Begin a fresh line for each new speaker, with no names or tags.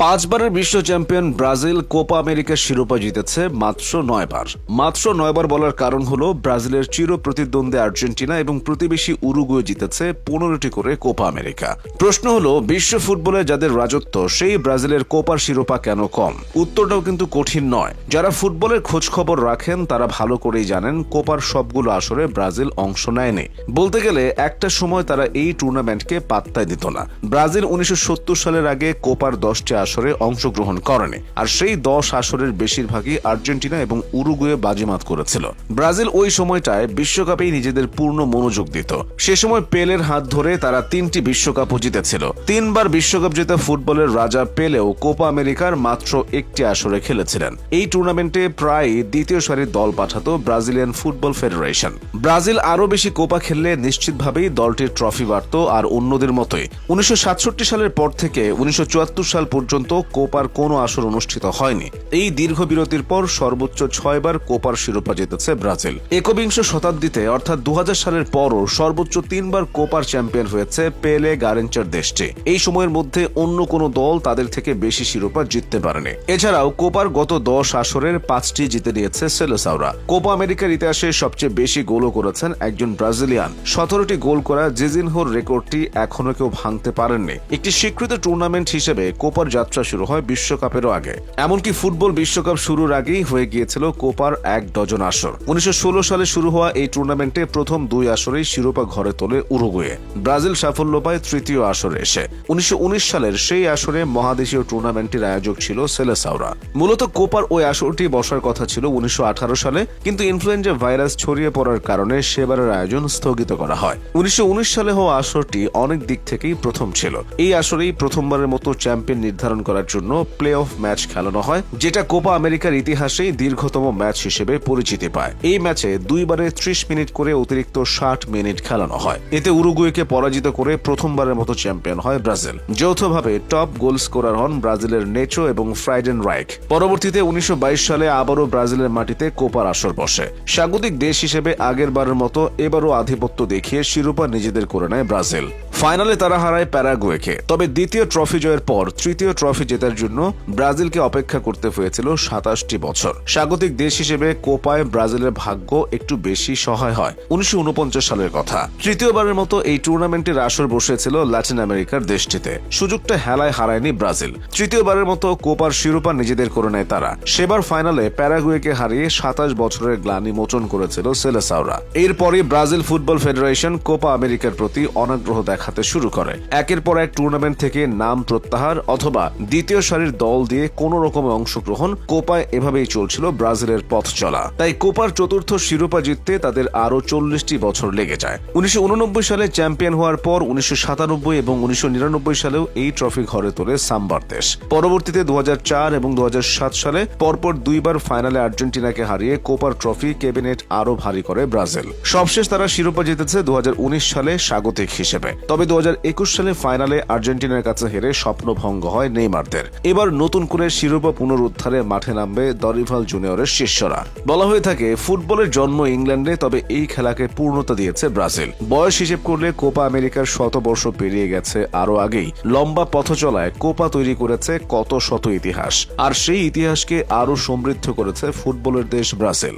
পাঁচবারের বিশ্ব champion Brazil Copa আমেরিকার শিরোপা জিতেছে মাত্র 9 বার। মাত্র 9 বার বলার কারণ হলো ব্রাজিলের চির প্রতিদ্বন্দ্বী আর্জেন্টিনা এবং প্রতিবেশী উরুগুয়ে জিতেছে 15টি করে কোপা আমেরিকা। প্রশ্ন হলো, বিশ্ব ফুটবলে যাদের রাজত্ব সেই ব্রাজিলের কোপার শিরোপা কেন কম? উত্তরটাও কিন্তু কঠিন নয়। যারা ফুটবলের খোঁজ খবর রাখেন তারা ভালো করেই জানেন কোপার সবগুলো আসরে ব্রাজিল অংশ নেয়নি। বলতে গেলে একটা সময় তারা এই টুর্নামেন্টকে পাত্তাই দিত না। ব্রাজিল 1970 সালের আগে কোপার 10টি আসরে অংশগ্রহণ করেনি, আর সেই 10 আসরের বেশিরভাগই আর্জেন্টিনা এবং উরুগুয়ে বাজিমাত করেছিল। ব্রাজিল ওই সময়টায় বিশ্বকাপেই নিজেদের পূর্ণ মনোযোগ দিত। সে সময় পেলের হাত ধরে তারা 3টি বিশ্বকাপও জিতেছিল। 3বার বিশ্বকাপ জেতা ফুটবলের রাজা পেলেও কোপা আমেরিকার মাত্র একটি আসরে খেলেছিলেন। এই টুর্নামেন্টে প্রায় দ্বিতীয় সারির দল পাঠাতো ব্রাজিলিয়ান ফুটবল ফেডারেশন। ব্রাজিল আরও বেশি কোপা খেললে নিশ্চিতভাবেই দলটির ট্রফি বাড়ত, আর অন্যদের মতোই 1967 সালের পর থেকে 1974 সাল পর্যন্ত কোপার কোনো আসর অনুষ্ঠিত হয়নি। এই দীর্ঘ বিরতির পর সর্বোচ্চ 6বার কোপার শিরোপা জিতেছে ব্রাজিল। একবিংশ শতাব্দীতে অর্থাৎ 2000 সালের পরও সর্বোচ্চ 3বার কোপার চ্যাম্পিয়ন হয়েছে পেলে গারেঞ্চার দেশটি। এই সময়ের মধ্যে অন্য কোনো দল তাদের থেকে বেশি শিরোপা জিততে পারেনি। এছাড়াও কোপার গত 10 আসরের 5টি জিতে নিয়েছে সেলেসাওরা। কোপা আমেরিকার ইতিহাসে সবচেয়ে বেশি গোলও করেছেন একজন ব্রাজিলিয়ান। 17টি গোল করা জেজিনহোর রেকর্ডটি এখনো কেউ ভাঙতে পারেননি। একটি স্বীকৃত টুর্নামেন্ট হিসেবে কোপার যাত্রা শুরু হয় বিশ্বকাপেরও আগে। এমনকি ফুটবল বিশ্বকাপ শুরুর আগেই হয়ে গিয়েছিল কোপার 1 ডজন আসর। 1916 সালে শুরু হওয়া এই টুর্নামেন্টে প্রথম 2 আসরেই শিরোপা ঘরে তোলে উরুগুয়ে। ব্রাজিল সাফল্য পায় তৃতীয় আসরে এসে। 1919 সালের সেই আসরে মহাদেশীয় টুর্নামেন্টের আয়োজক ছিল সেলেসাওরা। মূলত কোপার ওই আসরটি বসার কথা ছিল 1918 সালে, কিন্তু ইনফ্লুয়েঞ্জা ভাইরাস ছড়িয়ে পড়ার কারণে সেবারের আয়োজন স্থগিত করা হয়। 1919 সালে হওয়া আসরটি অনেক দিক থেকেই প্রথম ছিল। এই আসরেই প্রথমবারের মতো চ্যাম্পিয়ন নির্ধারণ করার জন্য প্লে অফ ম্যাচ খেলানো হয়, যেটা কোপা আমেরিকার ইতিহাসেই দীর্ঘতম ম্যাচ হিসেবে পরিচিতি পায়। এই ম্যাচে 2 বারে 30 মিনিট করে অতিরিক্ত 60 মিনিট খেলানো হয়। এতে উরুগুয়েকে পরাজিত করে প্রথমবারের মতো চ্যাম্পিয়ন হয় ব্রাজিল। যৌথভাবে টপ গোল স্কোরার হন ব্রাজিলের নেচো এবং ফ্রাইডেন রাইক। পরবর্তীতে 1922 সালে আবারও ব্রাজিলের মাটিতে কোপার আসর বসে। স্বাগতিক দেশ হিসেবে আগেরবারের মতো এবারও আধিপত্য দেখিয়ে শিরোপা নিজেদের করে নেয় ব্রাজিল। ফাইনালে তারা হারায় প্যারাগুয়েকে। তবে দ্বিতীয় ট্রফি জয়ের পর তৃতীয় ট্রফি জেতার জন্য ব্রাজিলকে অপেক্ষা করতে হয়েছিল 27টি বছর। স্বাগতিক দেশ হিসেবে কোপায় ব্রাজিলের ভাগ্য একটু বেশি সহায় হয়। 1949 সালের কথা। তৃতীয়বারের মতো এই টুর্নামেন্টের আসর বসেছিল ল্যাটিন আমেরিকার দেশটিতে। সুযোগটা হেলায় হারায়নি ব্রাজিল। তৃতীয়বারের মতো কোপার শিরোপা নিজেদের করে নেয় তারা। সেবার ফাইনালে প্যারাগুয়েকে হারিয়ে 27 বছরের গ্লানি মোচন করেছিল সেলেসাওরা। এরপরই ব্রাজিল ফুটবল ফেডারেশন কোপা আমেরিকার প্রতি অনাগ্রহ দেখাতে শুরু করে। একের পর এক টুর্নামেন্ট থেকে নাম প্রত্যাহার অথবা দ্বিতীয় সারির দল দিয়ে কোনো রকমের অংশগ্রহণ, কোপায় এভাবেই চলছিল ব্রাজিলের পথ চলা। তাই কোপার চতুর্থ শিরোপা জিততে তাদের আরো 40টি বছর লেগে যায়। 1989 সালে চ্যাম্পিয়ন হওয়ার পর 1997 এবং 1999 সালেও এই ট্রফি ঘরে তোলে সাম্বার দেশ। পরবর্তীতে 2004 এবং 2007 সালে পরপর 2 বার ফাইনালে আর্জেন্টিনাকে হারিয়ে কোপার ট্রফি ক্যাবিনেট আরো ভারী করে ব্রাজিল। সবশেষ তারা শিরোপা জিতেছে 2019 সালে স্বাগতিক হিসেবে। তবে 2021 সালে ফাইনালে আর্জেন্টিনার কাছে হেরে স্বপ্নভঙ্গ হয় নেইমারদের। এবার নতুন করে শিরোপা পুনরুদ্ধারে মাঠে নামবে দরিভাল জুনিয়রের শিষ্যরা। বলা হয়ে থাকে ফুটবলের জন্ম ইংল্যান্ডে, তবে এই খেলাকে পূর্ণতা দিয়েছে ব্রাজিল। বয়স হিসেব করলে কোপা আমেরিকার 100 বর্ষ পেরিয়ে গেছে আরো আগেই। লম্বা পথ চলায় কোপা তৈরি করেছে কত শত ইতিহাস, আর সেই ইতিহাসকে আরো সমৃদ্ধ করেছে ফুটবলের দেশ ব্রাজিল।